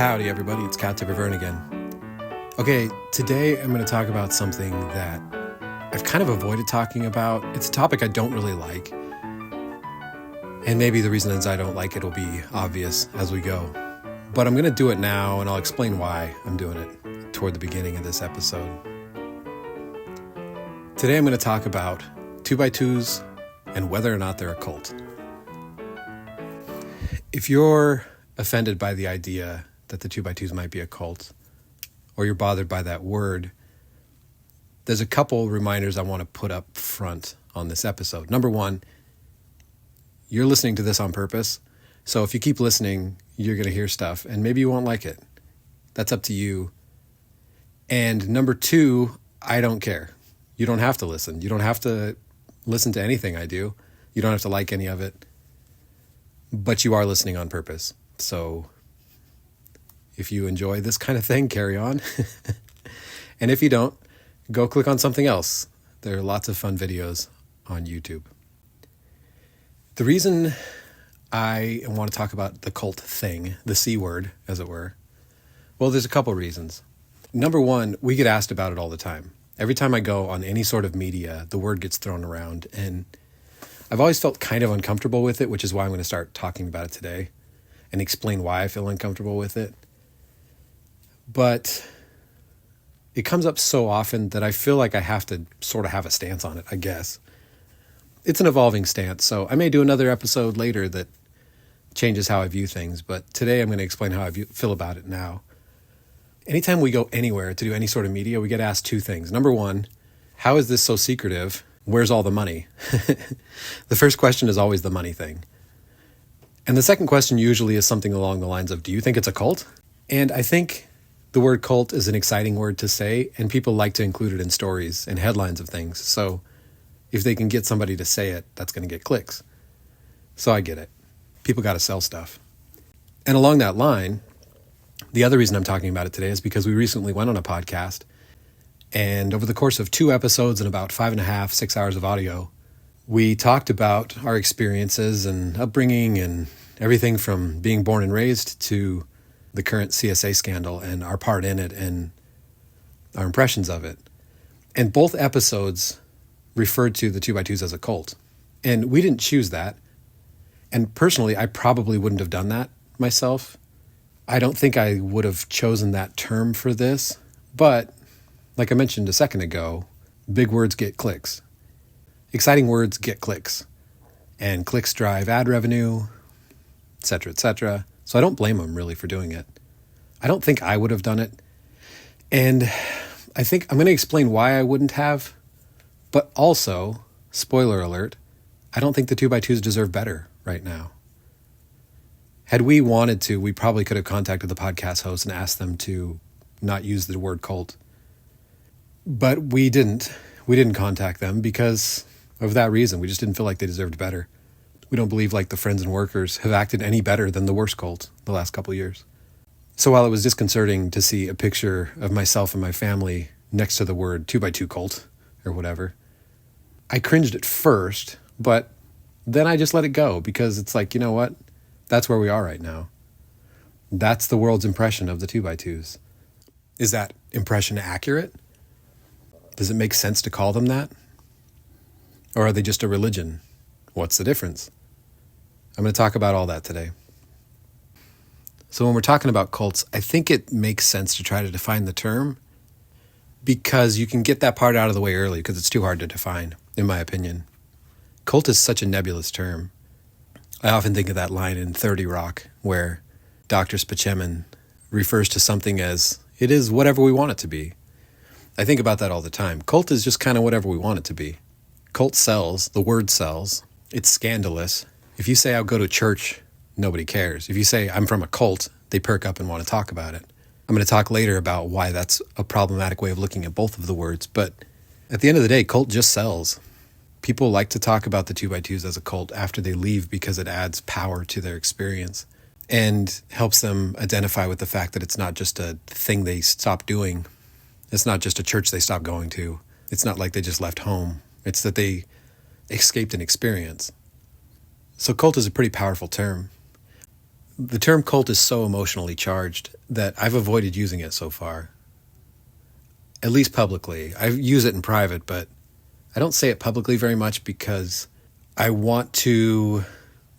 Howdy everybody, it's CowTipper Vern again. Okay, today I'm going to talk about something that I've kind of avoided talking about. It's a topic I don't really like. And maybe the reason is I don't like it will be obvious as we go. But I'm going to do it now, and I'll explain why I'm doing it toward the beginning of this episode. Today I'm going to talk about 2x2s and whether or not they're a cult. If you're offended by the idea that the 2x2s might be a cult, or you're bothered by that word, there's a couple reminders I want to put up front on this episode. Number one, you're listening to this on purpose. So if you keep listening, you're going to hear stuff, and maybe you won't like it. That's up to you. And number two, I don't care. You don't have to listen. You don't have to listen to anything I do. You don't have to like any of it. But you are listening on purpose. So if you enjoy this kind of thing, carry on. And if you don't, go click on something else. There are lots of fun videos on YouTube. The reason I want to talk about the cult thing, the C word, as it were, well, there's a couple reasons. Number one, we get asked about it all the time. Every time I go on any sort of media, the word gets thrown around, and I've always felt kind of uncomfortable with it, which is why I'm going to start talking about it today and explain why I feel uncomfortable with it. But it comes up so often that I feel like I have to sort of have a stance on it, I guess. It's an evolving stance, so I may do another episode later that changes how I view things, but today I'm going to explain how I feel about it now. Anytime we go anywhere to do any sort of media, we get asked two things. Number one, how is this so secretive? Where's all the money? The first question is always the money thing. And the second question usually is something along the lines of, do you think it's a cult? And I think the word cult is an exciting word to say, and people like to include it in stories and headlines of things. So if they can get somebody to say it, that's going to get clicks. So I get it. People got to sell stuff. And along that line, the other reason I'm talking about it today is because we recently went on a podcast, and over the course of 2 episodes and about 5.5, 6 hours of audio, we talked about our experiences and upbringing and everything from being born and raised to the current CSA scandal and our part in it and our impressions of it. And both episodes referred to the 2x2s as a cult. And we didn't choose that. And personally, I probably wouldn't have done that myself. I don't think I would have chosen that term for this. But like I mentioned a second ago, big words get clicks. Exciting words get clicks. And clicks drive ad revenue, etc., etc. So I don't blame them really for doing it. I don't think I would have done it. And I think I'm going to explain why I wouldn't have. But also, spoiler alert, I don't think the 2x2s deserve better right now. Had we wanted to, we probably could have contacted the podcast host and asked them to not use the word cult. But we didn't. We didn't contact them because of that reason. We just didn't feel like they deserved better. We don't believe like the Friends and Workers have acted any better than the worst cult the last couple of years. So while it was disconcerting to see a picture of myself and my family next to the word 2x2 cult or whatever, I cringed at first, but then I just let it go because it's like, you know what? That's where we are right now. That's the world's impression of the 2x2s. Is that impression accurate? Does it make sense to call them that? Or are they just a religion? What's the difference? I'm going to talk about all that today. So when we're talking about cults, I think it makes sense to try to define the term because you can get that part out of the way early because it's too hard to define, in my opinion. Cult is such a nebulous term. I often think of that line in 30 Rock where Dr. Spaceman refers to something as, it is whatever we want it to be. I think about that all the time. Cult is just kind of whatever we want it to be. Cult sells, the word sells, it's scandalous. If you say I'll go to church, nobody cares. If you say I'm from a cult, they perk up and want to talk about it. I'm going to talk later about why that's a problematic way of looking at both of the words, but at the end of the day, cult just sells. People like to talk about the 2x2s as a cult after they leave because it adds power to their experience and helps them identify with the fact that it's not just a thing they stop doing. It's not just a church they stopped going to. It's not like they just left home. It's that they escaped an experience. So cult is a pretty powerful term. The term cult is so emotionally charged that I've avoided using it so far. At least publicly. I use it in private, but I don't say it publicly very much because I want to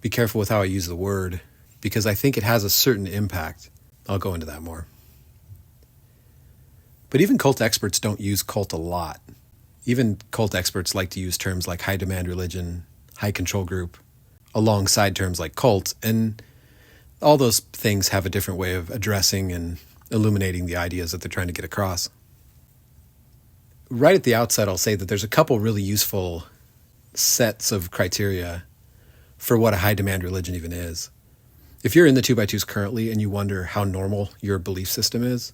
be careful with how I use the word, because I think it has a certain impact. I'll go into that more. But even cult experts don't use cult a lot. Even cult experts like to use terms like high demand religion, high control group, alongside terms like cult, and all those things have a different way of addressing and illuminating the ideas that they're trying to get across. Right at the outset, I'll say that there's a couple really useful sets of criteria for what a high demand religion even is. If you're in the 2x2s currently and you wonder how normal your belief system is,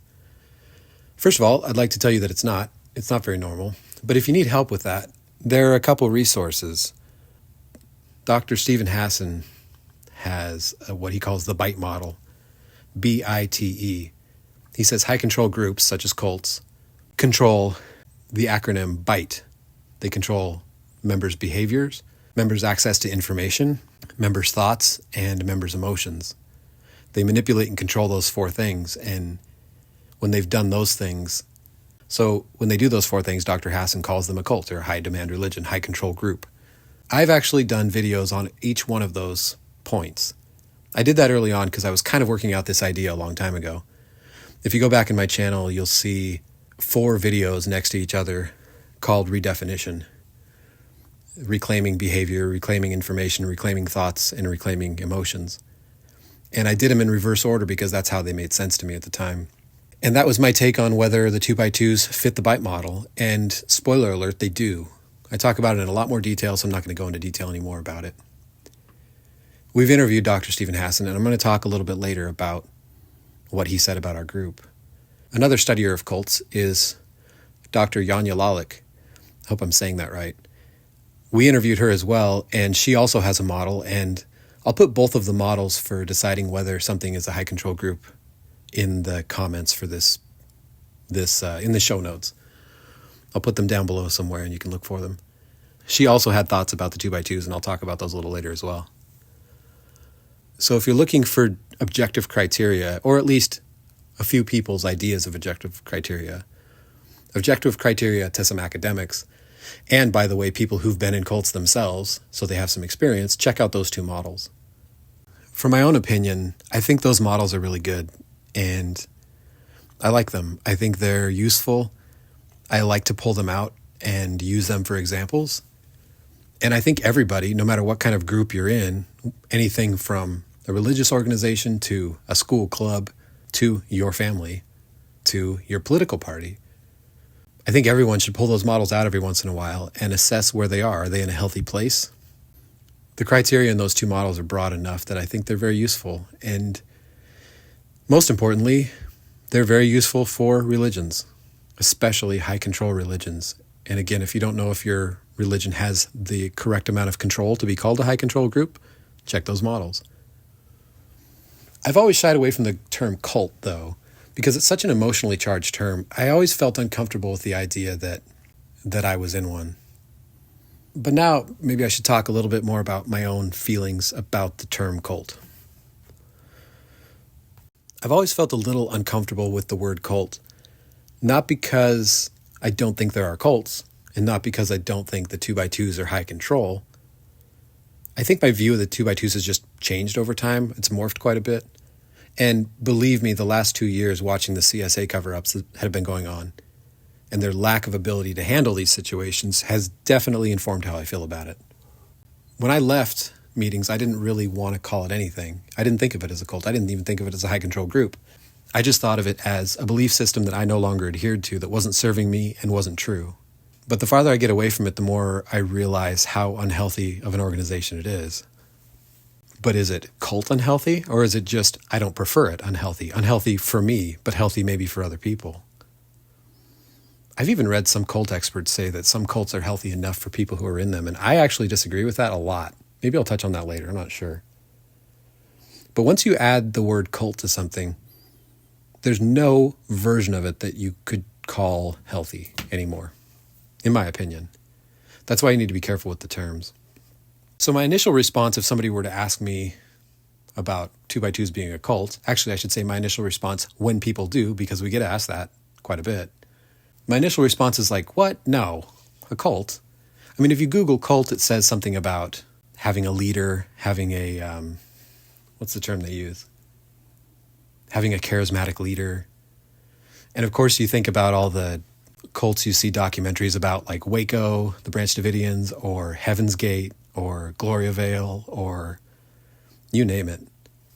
first of all, I'd like to tell you that it's not. It's not very normal. But if you need help with that, there are a couple resources. Dr. Stephen Hassan has what he calls the BITE model, BITE. He says high control groups, such as cults, control the acronym BITE. They control members' behaviors, members' access to information, members' thoughts, and members' emotions. They manipulate and control those four things, and when they've done those things, so when they do those four things, Dr. Hassan calls them a cult or a high demand religion, high control group. I've actually done videos on each one of those points. I did that early on because I was kind of working out this idea a long time ago. If you go back in my channel, you'll see 4 videos next to each other called Redefinition. Reclaiming behavior, reclaiming information, reclaiming thoughts, and reclaiming emotions. And I did them in reverse order because that's how they made sense to me at the time. And that was my take on whether the 2x2s fit the BITE model. And spoiler alert, they do. I talk about it in a lot more detail, so I'm not going to go into detail anymore about it. We've interviewed Dr. Stephen Hassan, and I'm going to talk a little bit later about what he said about our group. Another studier of cults is Dr. Janja Lalich. I hope I'm saying that right. We interviewed her as well, and she also has a model, and I'll put both of the models for deciding whether something is a high control group in the comments for this in the show notes. I'll put them down below somewhere and you can look for them. She also had thoughts about the 2x2s, and I'll talk about those a little later as well. So if you're looking for objective criteria, or at least a few people's ideas of objective criteria to some academics, and by the way, people who've been in cults themselves, so they have some experience, check out those 2 models. For my own opinion, I think those models are really good, and I like them. I think they're useful. I like to pull them out and use them for examples. And I think everybody, no matter what kind of group you're in, anything from a religious organization to a school club to your family to your political party, I think everyone should pull those models out every once in a while and assess where they are. Are they in a healthy place? The criteria in those 2 models are broad enough that I think they're very useful. And most importantly, they're very useful for religions, especially high control religions. And again, if you don't know if your religion has the correct amount of control to be called a high control group, check those models. I've always shied away from the term cult, though, because it's such an emotionally charged term. I always felt uncomfortable with the idea that I was in one. But now maybe I should talk a little bit more about my own feelings about the term cult. I've always felt a little uncomfortable with the word cult, not because I don't think there are cults, and not because I don't think the 2x2s are high control. I think my view of the 2x2s has just changed over time. It's morphed quite a bit. And believe me, the last 2 years watching the CSA cover-ups that have been going on and their lack of ability to handle these situations has definitely informed how I feel about it. When I left meetings, I didn't really want to call it anything. I didn't think of it as a cult. I didn't even think of it as a high control group. I just thought of it as a belief system that I no longer adhered to, that wasn't serving me and wasn't true. But the farther I get away from it, the more I realize how unhealthy of an organization it is. But is it cult unhealthy, or is it just, I don't prefer it, unhealthy? Unhealthy for me, but healthy maybe for other people. I've even read some cult experts say that some cults are healthy enough for people who are in them, and I actually disagree with that a lot. Maybe I'll touch on that later, I'm not sure. But once you add the word cult to something, there's no version of it that you could call healthy anymore, in my opinion. That's why you need to be careful with the terms. So my initial response, if somebody were to ask me, about 2x2s being a cult. Actually, I should say my initial response when people do, because we get asked that quite a bit. My initial response is like, what? No, a cult. I mean, if you Google cult, it says something about having a leader, having a, what's the term they use? Having a charismatic leader. And of course, you think about all the cults you see documentaries about, like Waco, the Branch Davidians, or Heaven's Gate, or Gloria Vale, or you name it.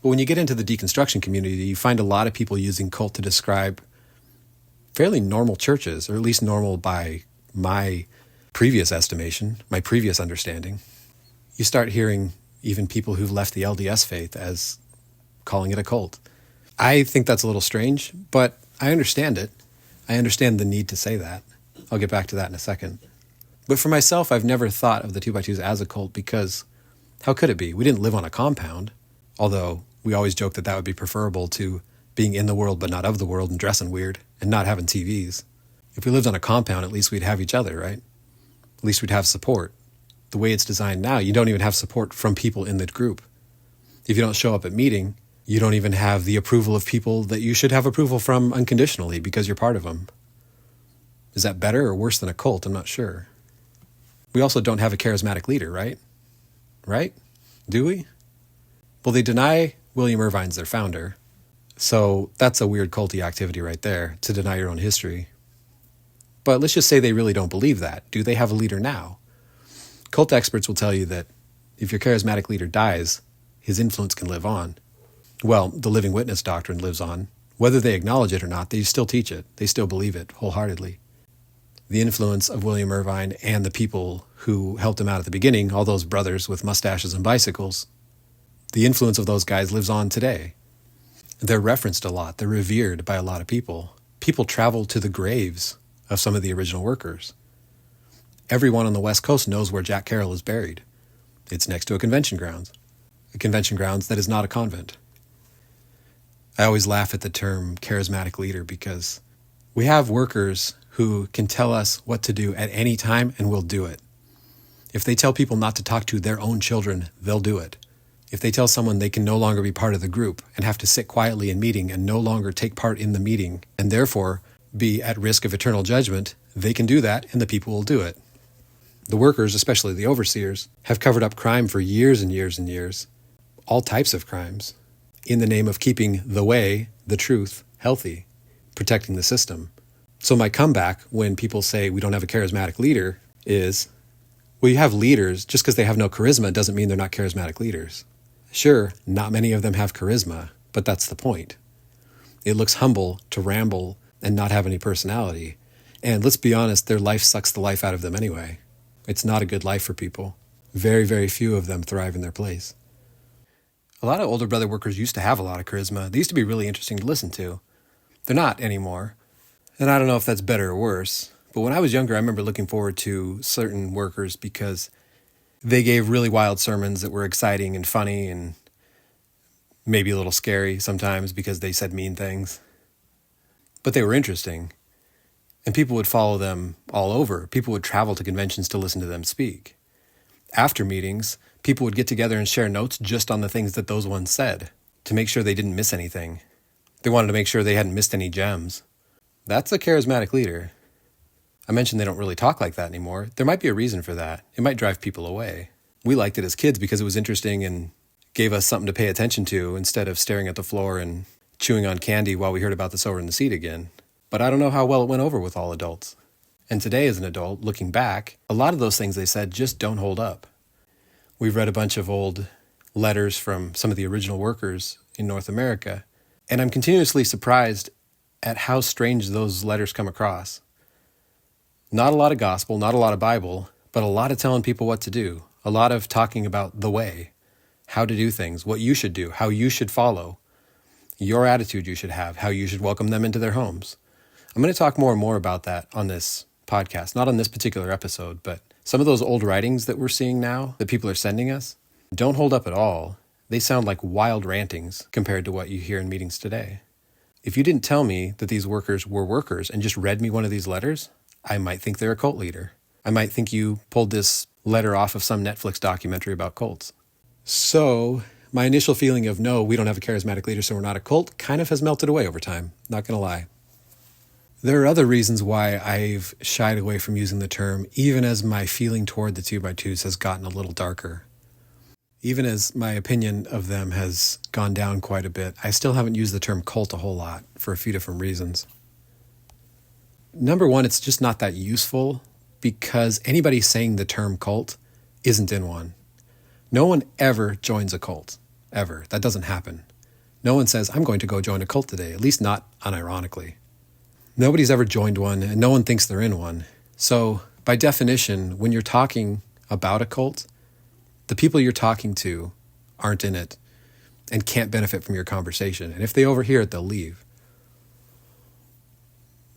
But when you get into the deconstruction community, you find a lot of people using cult to describe fairly normal churches, or at least normal by my previous estimation, my previous understanding. You start hearing even people who've left the LDS faith as calling it a cult. I think that's a little strange, but I understand it. I understand the need to say that. I'll get back to that in a second. But for myself, I've never thought of the 2x2s as a cult because how could it be? We didn't live on a compound, although we always joke that that would be preferable to being in the world but not of the world and dressing weird and not having TVs. If we lived on a compound, at least we'd have each other, right? At least we'd have support. The way it's designed now, you don't even have support from people in the group. If you don't show up at meeting, you don't even have the approval of people that you should have approval from unconditionally because you're part of them. Is that better or worse than a cult? I'm not sure. We also don't have a charismatic leader, right? Right? Do we? Well, they deny William Irvine's their founder. So that's a weird culty activity right there, to deny your own history. But let's just say they really don't believe that. Do they have a leader now? Cult experts will tell you that if your charismatic leader dies, his influence can live on. Well, the living witness doctrine lives on. Whether they acknowledge it or not, they still teach it. They still believe it wholeheartedly. The influence of William Irvine and the people who helped him out at the beginning, all those brothers with mustaches and bicycles, the influence of those guys lives on today. They're referenced a lot. They're revered by a lot of people. People travel to the graves of some of the original workers. Everyone on the West Coast knows where Jack Carroll is buried. It's next to a convention grounds that is not a convent. I always laugh at the term charismatic leader because we have workers who can tell us what to do at any time and will do it. If they tell people not to talk to their own children, they'll do it. If they tell someone they can no longer be part of the group and have to sit quietly in meeting and no longer take part in the meeting and therefore be at risk of eternal judgment, they can do that and the people will do it. The workers, especially the overseers, have covered up crime for years and years and years, all types of crimes, in the name of keeping the way, the truth, healthy, protecting the system. So my comeback when people say we don't have a charismatic leader is, well, you have leaders. Just because they have no charisma doesn't mean they're not charismatic leaders. Sure, not many of them have charisma, but that's the point. It looks humble to ramble and not have any personality. And let's be honest, their life sucks the life out of them anyway. It's not a good life for people. Very, very few of them thrive in their place. A lot of older brother workers used to have a lot of charisma. They used to be really interesting to listen to. They're not anymore. And I don't know if that's better or worse. But when I was younger, I remember looking forward to certain workers because they gave really wild sermons that were exciting and funny and maybe a little scary sometimes because they said mean things. But they were interesting. And people would follow them all over. People would travel to conventions to listen to them speak. After meetings, people would get together and share notes just on the things that those ones said to make sure they didn't miss anything. They wanted to make sure they hadn't missed any gems. That's a charismatic leader. I mentioned they don't really talk like that anymore. There might be a reason for that. It might drive people away. We liked it as kids because it was interesting and gave us something to pay attention to instead of staring at the floor and chewing on candy while we heard about the sower in the seed again. But I don't know how well it went over with all adults. And today as an adult, looking back, a lot of those things they said just don't hold up. We've read a bunch of old letters from some of the original workers in North America, and I'm continuously surprised at how strange those letters come across. Not a lot of gospel, not a lot of Bible, but a lot of telling people what to do, a lot of talking about the way, how to do things, what you should do, how you should follow, your attitude you should have, how you should welcome them into their homes. I'm going to talk more and more about that on this podcast, not on this particular episode, but some of those old writings that we're seeing now that people are sending us don't hold up at all. They sound like wild rantings compared to what you hear in meetings today. If you didn't tell me that these workers were workers and just read me one of these letters, I might think they're a cult leader. I might think you pulled this letter off of some Netflix documentary about cults. So my initial feeling of, no, we don't have a charismatic leader, so we're not a cult, kind of has melted away over time. Not going to lie. There are other reasons why I've shied away from using the term, even as my feeling toward the 2x2s has gotten a little darker. Even as my opinion of them has gone down quite a bit, I still haven't used the term cult a whole lot for a few different reasons. Number one, it's just not that useful because anybody saying the term cult isn't in one. No one ever joins a cult, ever. That doesn't happen. No one says, I'm going to go join a cult today, at least not unironically. Nobody's ever joined one, and no one thinks they're in one. So, by definition, when you're talking about a cult, the people you're talking to aren't in it and can't benefit from your conversation. And if they overhear it, they'll leave.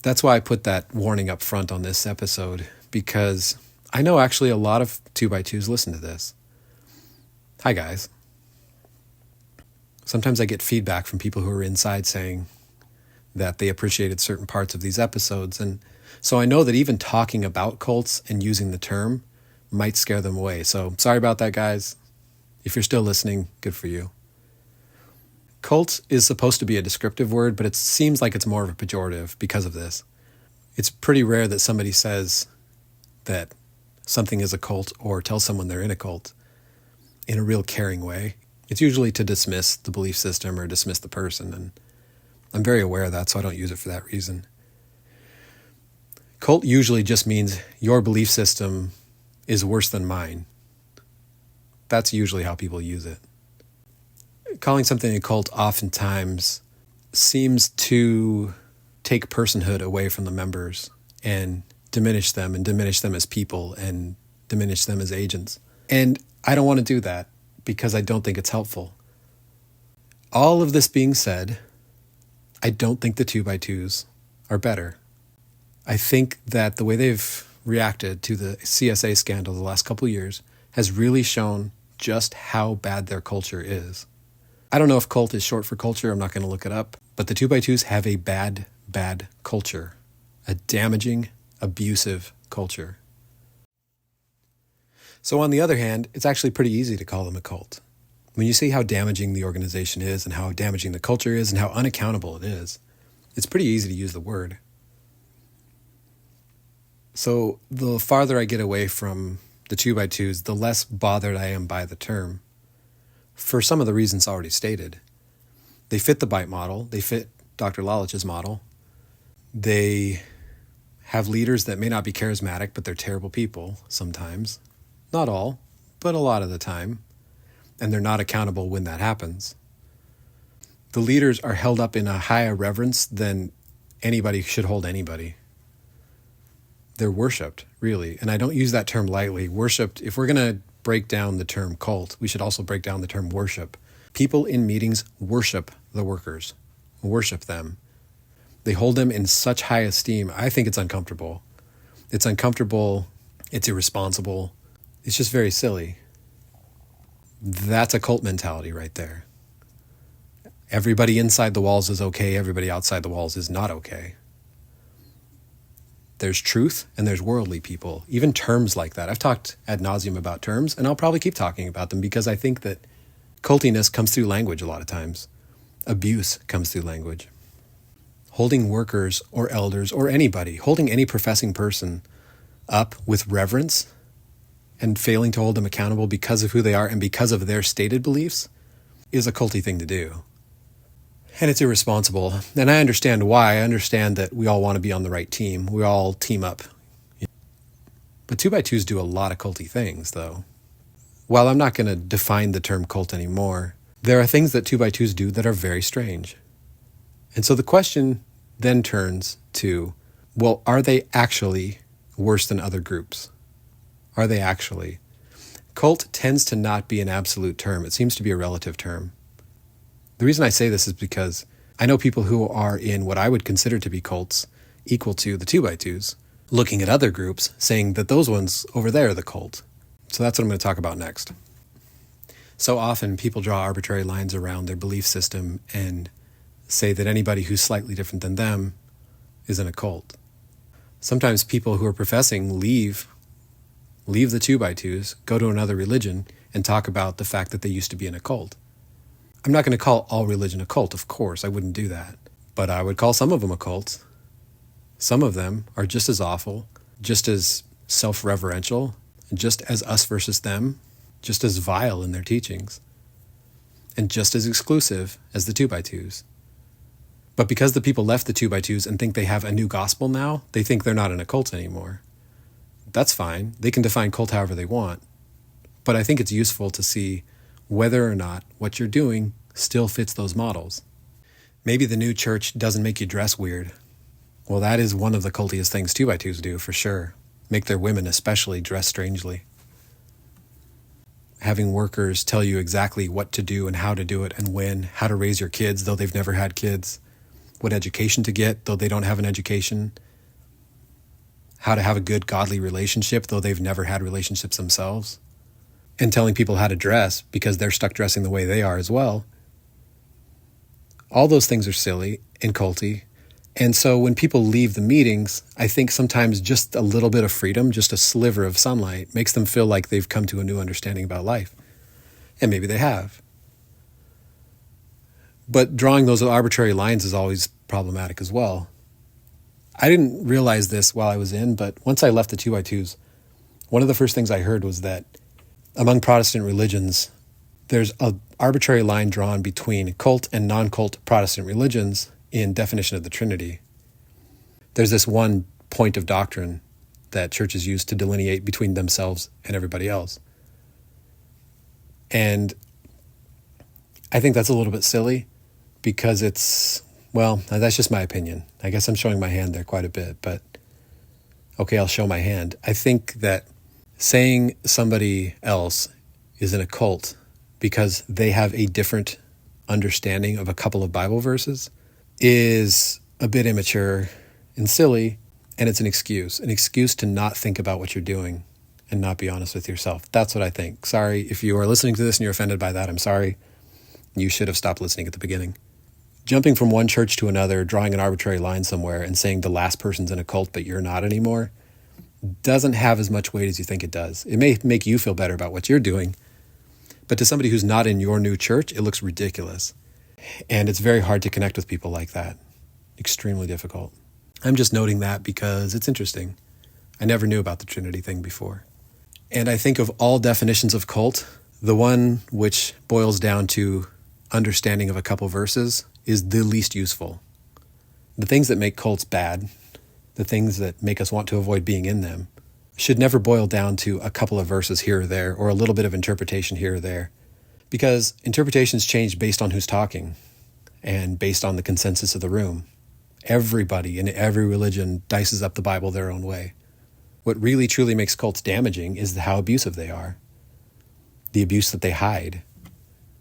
That's why I put that warning up front on this episode, because I know actually a lot of 2x2s listen to this. Hi, guys. Sometimes I get feedback from people who are inside saying that they appreciated certain parts of these episodes. And so I know that even talking about cults and using the term might scare them away. So sorry about that, guys. If you're still listening, good for you. Cult is supposed to be a descriptive word, but it seems like it's more of a pejorative because of this. It's pretty rare that somebody says that something is a cult or tells someone they're in a cult in a real caring way. It's usually to dismiss the belief system or dismiss the person, and I'm very aware of that, so I don't use it for that reason. Cult usually just means your belief system is worse than mine. That's usually how people use it. Calling something a cult oftentimes seems to take personhood away from the members and diminish them as people and diminish them as agents. And I don't want to do that because I don't think it's helpful. All of this being said, I don't think the 2x2s are better. I think that the way they've reacted to the CSA scandal the last couple of years has really shown just how bad their culture is. I don't know if cult is short for culture, I'm not going to look it up, but the 2x2s have a bad culture, a damaging, abusive culture. So on the other hand, it's actually pretty easy to call them a cult. When you see how damaging the organization is and how damaging the culture is and how unaccountable it is, it's pretty easy to use the word. So the farther I get away from the 2x2s, the less bothered I am by the term, for some of the reasons already stated. They fit the BITE model. They fit Dr. Lalich's model. They have leaders that may not be charismatic, but they're terrible people sometimes. Not all, but a lot of the time. And they're not accountable when that happens. The leaders are held up in a higher reverence than anybody should hold anybody. They're worshipped, really. And I don't use that term lightly. Worshipped, if we're going to break down the term cult, we should also break down the term worship. People in meetings worship the workers, worship them. They hold them in such high esteem. I think it's uncomfortable. It's uncomfortable. It's irresponsible. It's just very silly. That's a cult mentality right there. Everybody inside the walls is okay. Everybody outside the walls is not okay. There's truth and there's worldly people. Even terms like that. I've talked ad nauseum about terms, and I'll probably keep talking about them because I think that cultiness comes through language a lot of times. Abuse comes through language. Holding workers or elders or anybody, holding any professing person up with reverence and failing to hold them accountable because of who they are and because of their stated beliefs is a culty thing to do. And it's irresponsible. And I understand why. I understand that we all want to be on the right team. We all team up. But 2x2s do a lot of culty things, though. While I'm not going to define the term cult anymore, there are things that 2x2s do that are very strange. And so the question then turns to, well, are they actually worse than other groups? Are they actually? Cult tends to not be an absolute term. It seems to be a relative term. The reason I say this is because I know people who are in what I would consider to be cults equal to the 2x2s, looking at other groups, saying that those ones over there are the cult. So that's what I'm going to talk about next. So often people draw arbitrary lines around their belief system and say that anybody who's slightly different than them is in a cult. Sometimes people who are professing leave the 2x2s, go to another religion, and talk about the fact that they used to be in a cult. I'm not going to call all religion a cult, of course. I wouldn't do that. But I would call some of them a cult. Some of them are just as awful, just as self-reverential, just as us versus them, just as vile in their teachings, and just as exclusive as the 2x2s. But because the people left the 2x2s and think they have a new gospel now, they think they're not in a cult anymore. That's fine. They can define cult however they want. But I think it's useful to see whether or not what you're doing still fits those models. Maybe the new church doesn't make you dress weird. Well, that is one of the cultiest things 2x2s do, for sure. Make their women especially dress strangely. Having workers tell you exactly what to do and how to do it and when, how to raise your kids, though they've never had kids, what education to get, though they don't have an education, how to have a good godly relationship, though they've never had relationships themselves, and telling people how to dress because they're stuck dressing the way they are as well. All those things are silly and culty. And so when people leave the meetings, I think sometimes just a little bit of freedom, just a sliver of sunlight, makes them feel like they've come to a new understanding about life. And maybe they have. But drawing those arbitrary lines is always problematic as well. I didn't realize this while I was in, but once I left the 2x2s, one of the first things I heard was that among Protestant religions, there's an arbitrary line drawn between cult and non-cult Protestant religions in definition of the Trinity. There's this one point of doctrine that churches use to delineate between themselves and everybody else. And I think that's a little bit silly because it's, well, that's just my opinion. I guess I'm showing my hand there quite a bit, but okay, I'll show my hand. I think that saying somebody else is in a cult because they have a different understanding of a couple of Bible verses is a bit immature and silly, and it's an excuse to not think about what you're doing and not be honest with yourself. That's what I think. Sorry, if you are listening to this and you're offended by that, I'm sorry. You should have stopped listening at the beginning. Jumping from one church to another, drawing an arbitrary line somewhere and saying the last person's in a cult but you're not anymore doesn't have as much weight as you think it does. It may make you feel better about what you're doing, but to somebody who's not in your new church, it looks ridiculous. And it's very hard to connect with people like that. Extremely difficult. I'm just noting that because it's interesting. I never knew about the Trinity thing before. And I think of all definitions of cult, the one which boils down to understanding of a couple verses is the least useful. The things that make cults bad, the things that make us want to avoid being in them, should never boil down to a couple of verses here or there, or a little bit of interpretation here or there. Because interpretations change based on who's talking and based on the consensus of the room. Everybody in every religion dices up the Bible their own way. What really truly makes cults damaging is how abusive they are. The abuse that they hide.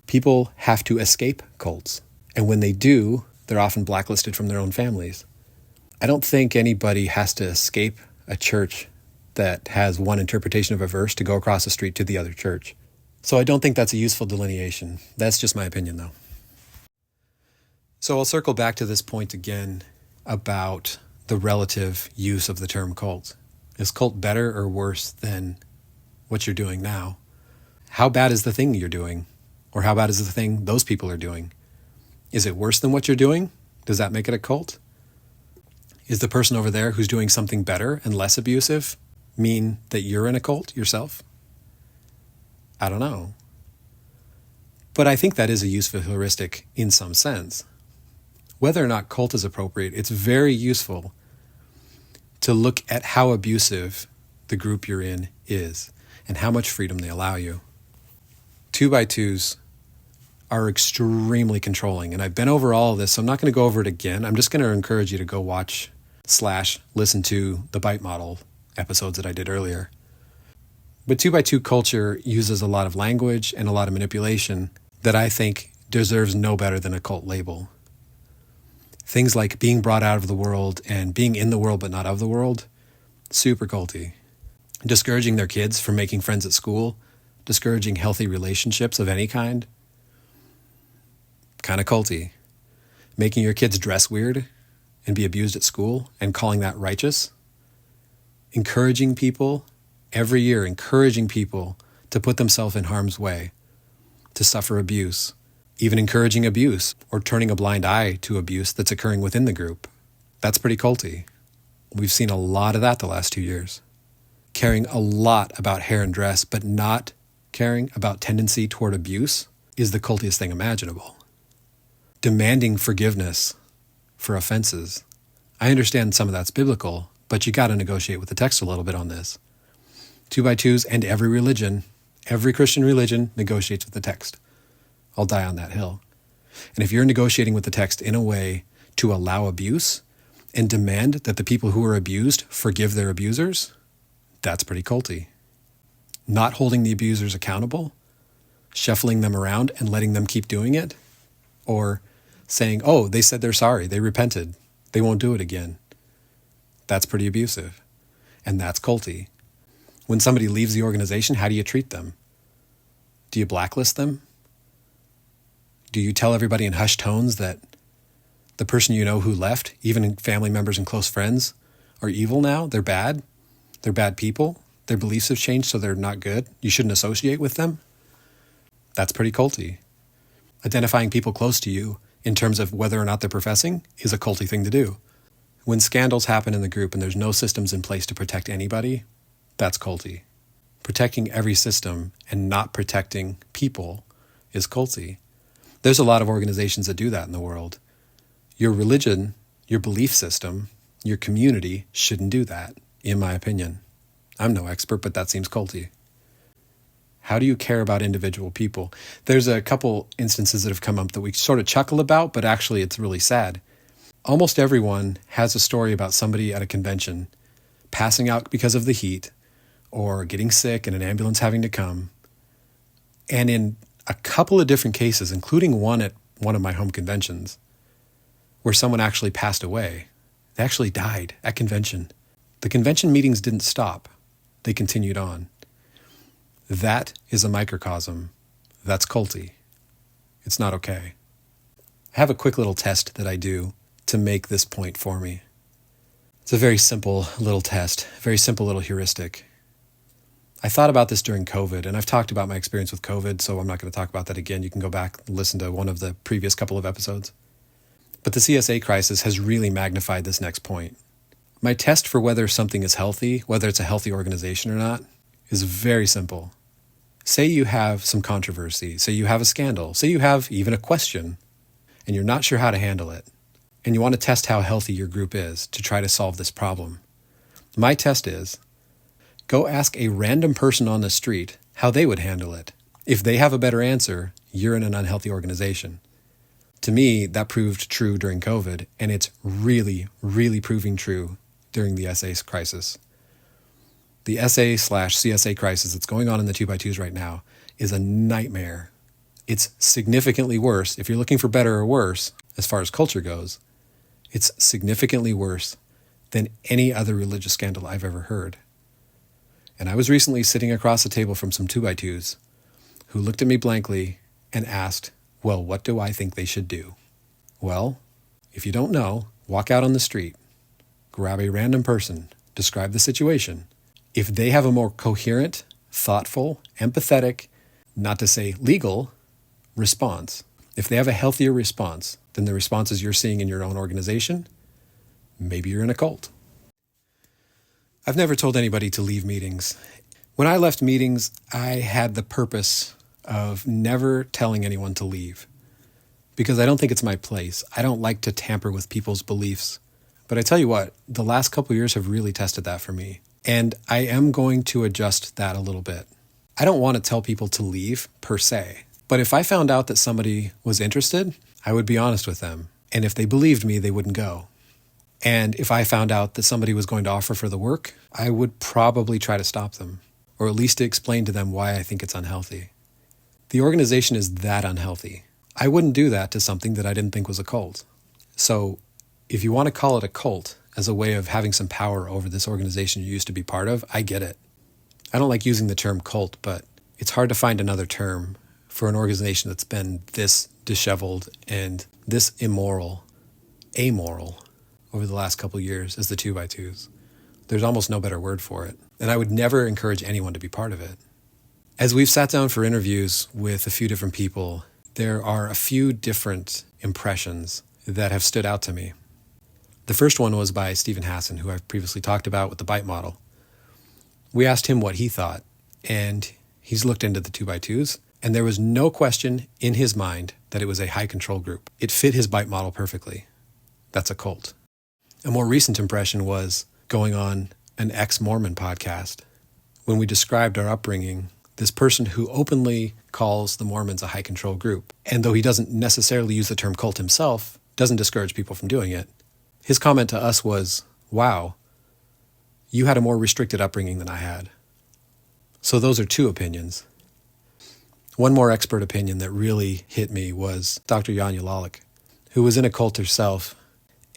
People have to escape cults. And when they do, they're often blacklisted from their own families. I don't think anybody has to escape a church that has one interpretation of a verse to go across the street to the other church. So I don't think that's a useful delineation. That's just my opinion, though. So I'll circle back to this point again about the relative use of the term cult. Is cult better or worse than what you're doing now? How bad is the thing you're doing? Or how bad is the thing those people are doing? Is it worse than what you're doing? Does that make it a cult? Is the person over there who's doing something better and less abusive mean that you're in a cult yourself? I don't know. But I think that is a useful heuristic in some sense. Whether or not cult is appropriate, it's very useful to look at how abusive the group you're in is and how much freedom they allow you. 2x2s are extremely controlling, and I've been over all of this, so I'm not going to go over it again. I'm just going to encourage you to go watch/listen to the bite model episodes that I did earlier. But 2x2 culture uses a lot of language and a lot of manipulation that I think deserves no better than a cult label. Things like being brought out of the world and being in the world but not of the world, super culty. Discouraging their kids from making friends at school, discouraging healthy relationships of any kind, kind of culty. Making your kids dress weird and be abused at school and calling that righteous. Encouraging people, every year encouraging people to put themselves in harm's way, to suffer abuse, even encouraging abuse or turning a blind eye to abuse that's occurring within the group. That's pretty culty. We've seen a lot of that the last 2 years. Caring a lot about hair and dress, but not caring about tendency toward abuse is the cultiest thing imaginable. Demanding forgiveness for offenses. I understand some of that's biblical, but you got to negotiate with the text a little bit on this. 2x2s and every religion, every Christian religion negotiates with the text. I'll die on that hill. And if you're negotiating with the text in a way to allow abuse and demand that the people who are abused forgive their abusers, that's pretty culty. Not holding the abusers accountable, shuffling them around and letting them keep doing it, or saying, oh, they said they're sorry, they repented, they won't do it again. That's pretty abusive, and that's culty. When somebody leaves the organization, how do you treat them? Do you blacklist them? Do you tell everybody in hushed tones that the person you know who left, even family members and close friends, are evil now? They're bad? They're bad people? Their beliefs have changed, so they're not good? You shouldn't associate with them? That's pretty culty. Identifying people close to you in terms of whether or not they're professing is a culty thing to do. When scandals happen in the group and there's no systems in place to protect anybody, that's culty. Protecting every system and not protecting people is culty. There's a lot of organizations that do that in the world. Your religion, your belief system, your community shouldn't do that, in my opinion. I'm no expert, but that seems culty. How do you care about individual people? There's a couple instances that have come up that we sort of chuckle about, but actually it's really sad. Almost everyone has a story about somebody at a convention passing out because of the heat or getting sick and an ambulance having to come. And in a couple of different cases, including one at one of my home conventions, where someone actually passed away. They actually died at convention. The convention meetings didn't stop. They continued on. That is a microcosm. That's culty. It's not okay. I have a quick little test that I do to make this point for me. It's a very simple little test, very simple little heuristic. I thought about this during COVID, and I've talked about my experience with COVID, so I'm not going to talk about that again. You can go back and listen to one of the previous couple of episodes. But the CSA crisis has really magnified this next point. My test for whether something is healthy, whether it's a healthy organization or not, is very simple. Say you have some controversy, say you have a scandal, say you have even a question, and you're not sure how to handle it, and you want to test how healthy your group is to try to solve this problem. My test is, go ask a random person on the street how they would handle it. If they have a better answer, you're in an unhealthy organization. To me, that proved true during COVID, and it's really, really proving true during the SA crisis. The SA/CSA crisis that's going on in the 2x2s right now is a nightmare. It's significantly worse. If you're looking for better or worse, as far as culture goes, it's significantly worse than any other religious scandal I've ever heard. And I was recently sitting across the table from some 2x2s who looked at me blankly and asked, well, what do I think they should do? Well, if you don't know, walk out on the street, grab a random person, describe the situation. If they have a more coherent, thoughtful, empathetic, not to say legal, response, if they have a healthier response than the responses you're seeing in your own organization, maybe you're in a cult. I've never told anybody to leave meetings. When I left meetings, I had the purpose of never telling anyone to leave because I don't think it's my place. I don't like to tamper with people's beliefs. But I tell you what, the last couple of years have really tested that for me. And I am going to adjust that a little bit. I don't want to tell people to leave per se. But if I found out that somebody was interested, I would be honest with them. And if they believed me, they wouldn't go. And if I found out that somebody was going to offer for the work, I would probably try to stop them, or at least to explain to them why I think it's unhealthy. The organization is that unhealthy. I wouldn't do that to something that I didn't think was a cult. So if you want to call it a cult as a way of having some power over this organization you used to be part of, I get it. I don't like using the term cult, but it's hard to find another term for an organization that's been this disheveled and this amoral over the last couple of years as the 2x2s. There's almost no better word for it. And I would never encourage anyone to be part of it. As we've sat down for interviews with a few different people, there are a few different impressions that have stood out to me. The first one was by Stephen Hassan, who I've previously talked about with the bite model. We asked him what he thought, and he's looked into the 2x2s, and there was no question in his mind that it was a high control group. It fit his bite model perfectly. That's a cult. A more recent impression was going on an ex-Mormon podcast. When we described our upbringing, this person who openly calls the Mormons a high control group, and though he doesn't necessarily use the term cult himself, doesn't discourage people from doing it, his comment to us was, "Wow, you had a more restricted upbringing than I had." So those are two opinions. One more expert opinion that really hit me was Dr. Janja Lalich, who was in a cult herself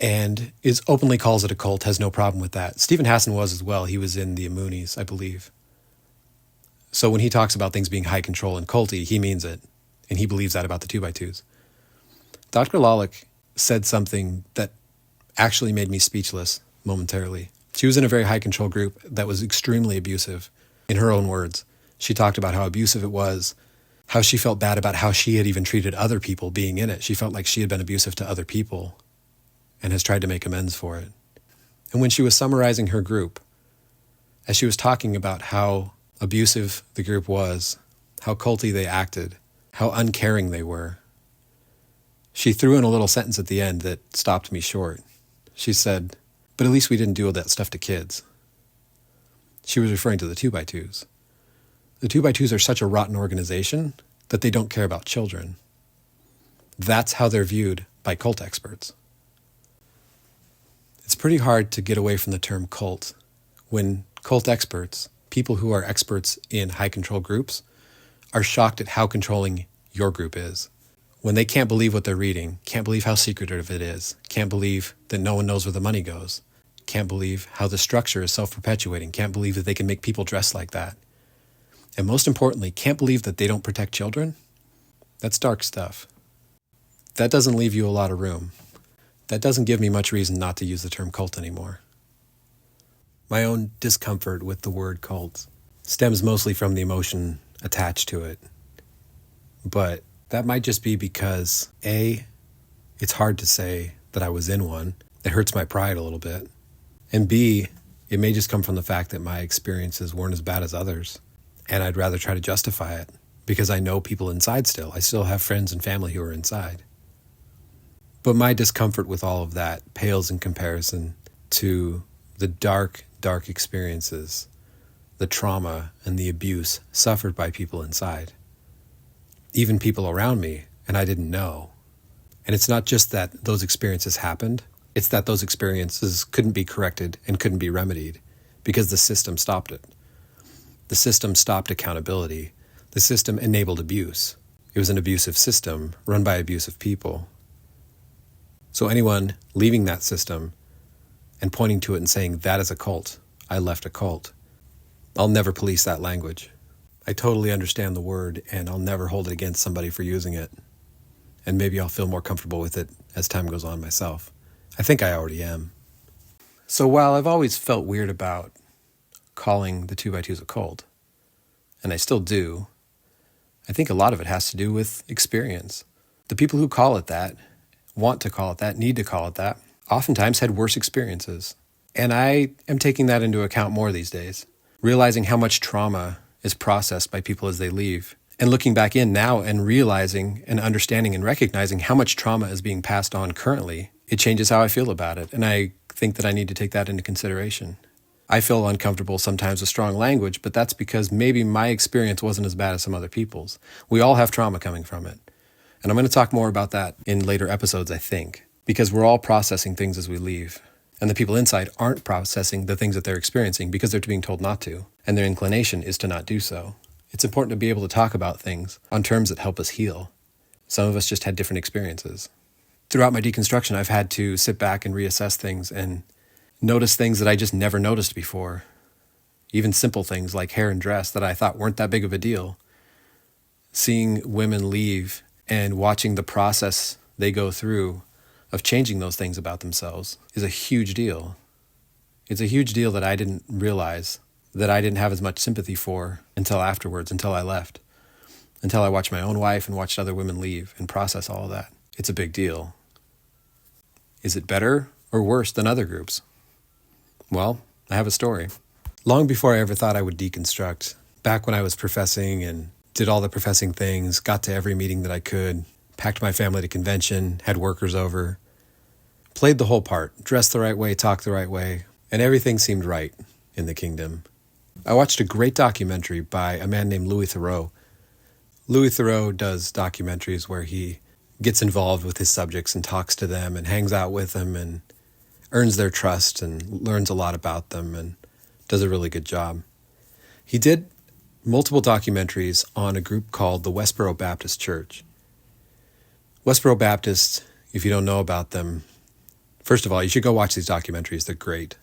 and openly calls it a cult, has no problem with that. Stephen Hassan was as well. He was in the Immunies, I believe. So when he talks about things being high control and culty, he means it, and he believes that about the 2x2s. Dr. Lalich said something that actually made me speechless momentarily. She was in a very high control group that was extremely abusive, in her own words. She talked about how abusive it was, how she felt bad about how she had even treated other people being in it. She felt like she had been abusive to other people and has tried to make amends for it. And when she was summarizing her group, as she was talking about how abusive the group was, how culty they acted, how uncaring they were, she threw in a little sentence at the end that stopped me short. She said, "But at least we didn't do all that stuff to kids." She was referring to the 2x2s. The 2x2s are such a rotten organization that they don't care about children. That's how they're viewed by cult experts. It's pretty hard to get away from the term cult when cult experts, people who are experts in high control groups, are shocked at how controlling your group is. When they can't believe what they're reading, can't believe how secretive it is, can't believe that no one knows where the money goes, can't believe how the structure is self-perpetuating, can't believe that they can make people dress like that. And most importantly, can't believe that they don't protect children. That's dark stuff. That doesn't leave you a lot of room. That doesn't give me much reason not to use the term cult anymore. My own discomfort with the word cult stems mostly from the emotion attached to it. But that might just be because, A, it's hard to say that I was in one. It hurts my pride a little bit. And B, it may just come from the fact that my experiences weren't as bad as others. And I'd rather try to justify it because I know people inside still. I still have friends and family who are inside. But my discomfort with all of that pales in comparison to the dark, dark experiences, the trauma and the abuse suffered by people inside. Even people around me, and I didn't know. And it's not just that those experiences happened, it's that those experiences couldn't be corrected and couldn't be remedied because the system stopped it. The system stopped accountability. The system enabled abuse. It was an abusive system run by abusive people. So anyone leaving that system and pointing to it and saying, that is a cult, I left a cult, I'll never police that language. I totally understand the word, and I'll never hold it against somebody for using it. And maybe I'll feel more comfortable with it as time goes on myself. I think I already am. So while I've always felt weird about calling the 2x2s a cult, and I still do, I think a lot of it has to do with experience. The people who call it that, want to call it that, need to call it that, oftentimes had worse experiences. And I am taking that into account more these days, realizing how much trauma is processed by people as they leave, and looking back in now and realizing and understanding and recognizing how much trauma is being passed on currently, it changes how I feel about it. And I think that I need to take that into consideration. I feel uncomfortable sometimes with strong language, but that's because maybe my experience wasn't as bad as some other people's. We all have trauma coming from it. And I'm going to talk more about that in later episodes, I think, because we're all processing things as we leave. And the people inside aren't processing the things that they're experiencing because they're being told not to, and their inclination is to not do so. It's important to be able to talk about things on terms that help us heal. Some of us just had different experiences. Throughout my deconstruction, I've had to sit back and reassess things and notice things that I just never noticed before. Even simple things like hair and dress that I thought weren't that big of a deal. Seeing women leave and watching the process they go through of changing those things about themselves is a huge deal. It's a huge deal that I didn't realize, that I didn't have as much sympathy for until afterwards, until I left. until I watched my own wife and watched other women leave and process all of that. It's a big deal. Is it better or worse than other groups? Well, I have a story. Long before I ever thought I would deconstruct, back when I was professing and did all the professing things, got to every meeting that I could, packed my family to convention, had workers over, played the whole part, dressed the right way, talked the right way, and everything seemed right in the kingdom. I watched a great documentary by a man named Louis Theroux. Louis Theroux does documentaries where he gets involved with his subjects and talks to them and hangs out with them and earns their trust and learns a lot about them and does a really good job. He did multiple documentaries on a group called the Westboro Baptist Church. Westboro Baptist, if you don't know about them, first of all, you should go watch these documentaries. They're great.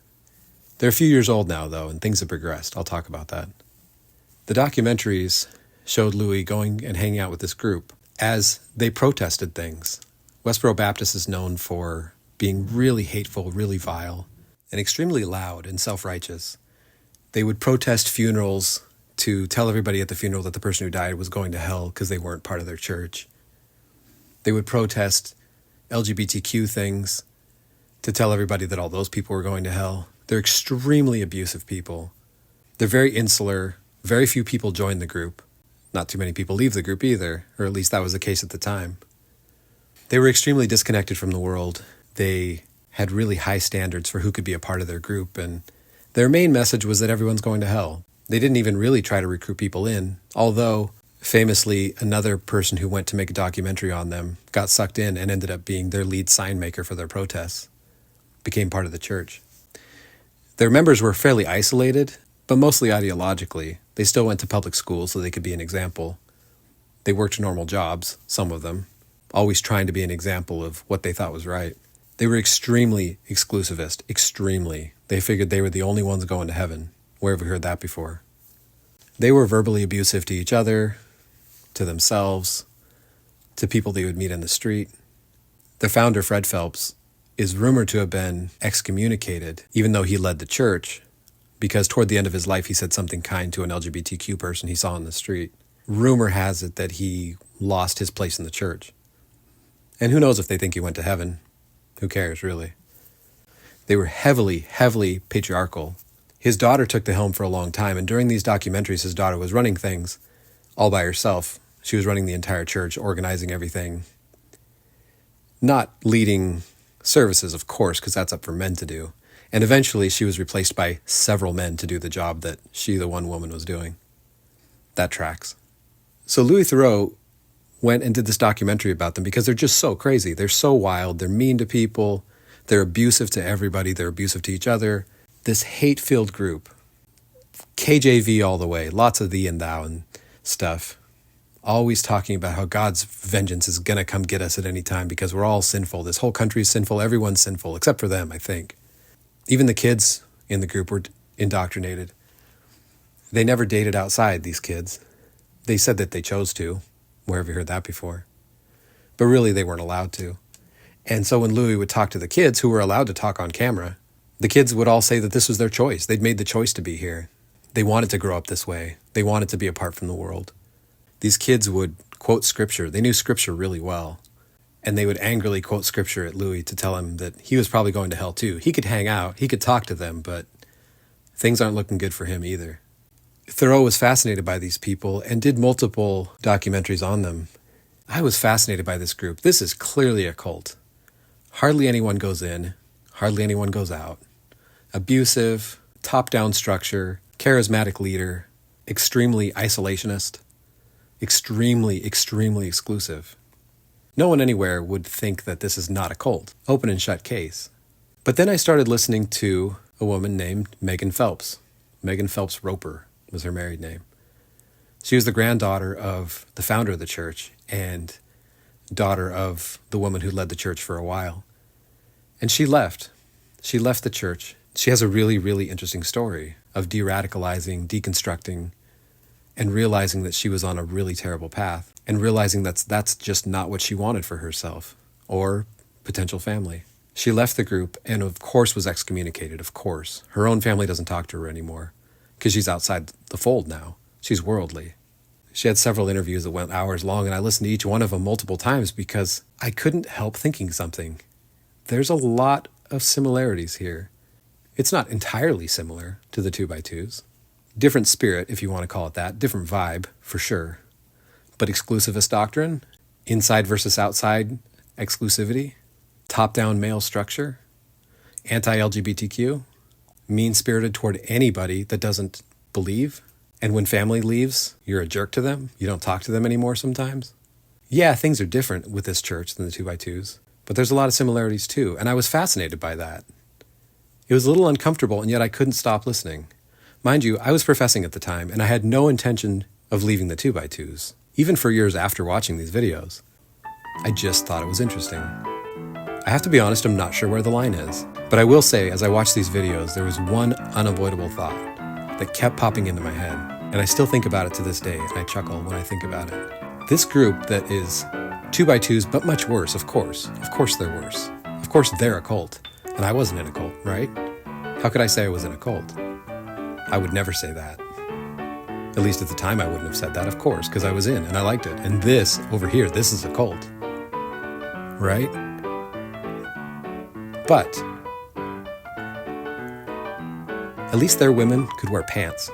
They're a few years old now, though, and things have progressed. I'll talk about that. The documentaries showed Louis going and hanging out with this group as they protested things. Westboro Baptist is known for being really hateful, really vile, and extremely loud and self-righteous. They would protest funerals to tell everybody at the funeral that the person who died was going to hell because they weren't part of their church. They would protest LGBTQ things to tell everybody that all those people were going to hell. They're extremely abusive people. They're very insular. Very few people join the group. Not too many people leave the group either, or at least that was the case at the time. They were extremely disconnected from the world. They had really high standards for who could be a part of their group, and their main message was that everyone's going to hell. They didn't even really try to recruit people in, although famously another person who went to make a documentary on them got sucked in and ended up being their lead sign maker for their protests, became part of the church. Their members were fairly isolated, but mostly ideologically. They still went to public schools so they could be an example. They worked normal jobs, some of them, always trying to be an example of what they thought was right. They were extremely exclusivist, extremely. They figured they were the only ones going to heaven. Where have we heard that before? They were verbally abusive to each other, to themselves, to people they would meet in the street. The founder, Fred Phelps, is rumored to have been excommunicated, even though he led the church, because toward the end of his life he said something kind to an LGBTQ person he saw on the street. Rumor has it that he lost his place in the church. And who knows if they think he went to heaven. Who cares, really? They were heavily, heavily patriarchal. His daughter took the helm for a long time, and during these documentaries, his daughter was running things all by herself. She was running the entire church, organizing everything. Not leading services, of course, because that's up for men to do. And eventually she was replaced by several men to do the job that she, the one woman, was doing. That tracks. So Louis Theroux went and did this documentary about them because they're just so crazy. They're so wild. They're mean to people. They're abusive to everybody. They're abusive to each other. This hate-filled group. KJV all the way. Lots of thee and thou and stuff. Always talking about how God's vengeance is going to come get us at any time because we're all sinful. This whole country is sinful. Everyone's sinful, except for them, I think. Even the kids in the group were indoctrinated. They never dated outside, these kids. They said that they chose to. Where have you heard that before? But really, they weren't allowed to. And so when Louis would talk to the kids who were allowed to talk on camera, the kids would all say that this was their choice. They'd made the choice to be here. They wanted to grow up this way. They wanted to be apart from the world. These kids would quote scripture. They knew scripture really well. And they would angrily quote scripture at Louis to tell him that he was probably going to hell too. He could hang out, he could talk to them, but things aren't looking good for him either. Theroux was fascinated by these people and did multiple documentaries on them. I was fascinated by this group. This is clearly a cult. Hardly anyone goes in, hardly anyone goes out. Abusive, top-down structure, charismatic leader, extremely isolationist, extremely, extremely exclusive. No one anywhere would think that this is not a cult. Open and shut case. But then I started listening to a woman named Megan Phelps. Megan Phelps Roper was her married name. She was the granddaughter of the founder of the church and daughter of the woman who led the church for a while. And she left. She left the church. She has a really, really interesting story of de-radicalizing, deconstructing, and realizing that she was on a really terrible path, and realizing that's just not what she wanted for herself or potential family. She left the group and, of course, was excommunicated, of course. Her own family doesn't talk to her anymore because she's outside the fold now. She's worldly. She had several interviews that went hours long, and I listened to each one of them multiple times because I couldn't help thinking something. There's a lot of similarities here. It's not entirely similar to the 2x2s. Different spirit, if you want to call it that. Different vibe, for sure. But exclusivist doctrine, inside versus outside exclusivity, top-down male structure, anti-LGBTQ, mean-spirited toward anybody that doesn't believe. And when family leaves, you're a jerk to them. You don't talk to them anymore sometimes. Yeah, things are different with this church than the 2x2s, but there's a lot of similarities too, and I was fascinated by that. It was a little uncomfortable, and yet I couldn't stop listening. Mind you, I was professing at the time, and I had no intention of leaving the 2x2s, even for years after watching these videos. I just thought it was interesting. I have to be honest, I'm not sure where the line is, but I will say, as I watched these videos, there was one unavoidable thought that kept popping into my head, and I still think about it to this day, and I chuckle when I think about it. This group that is 2x2s, but much worse, of course. Of course they're worse. Of course they're a cult, and I wasn't in a cult, right? How could I say I was in a cult? I would never say that. At least at the time I wouldn't have said that, of course, because I was in, and I liked it. And this, over here, this is a cult. Right? But at least their women could wear pants.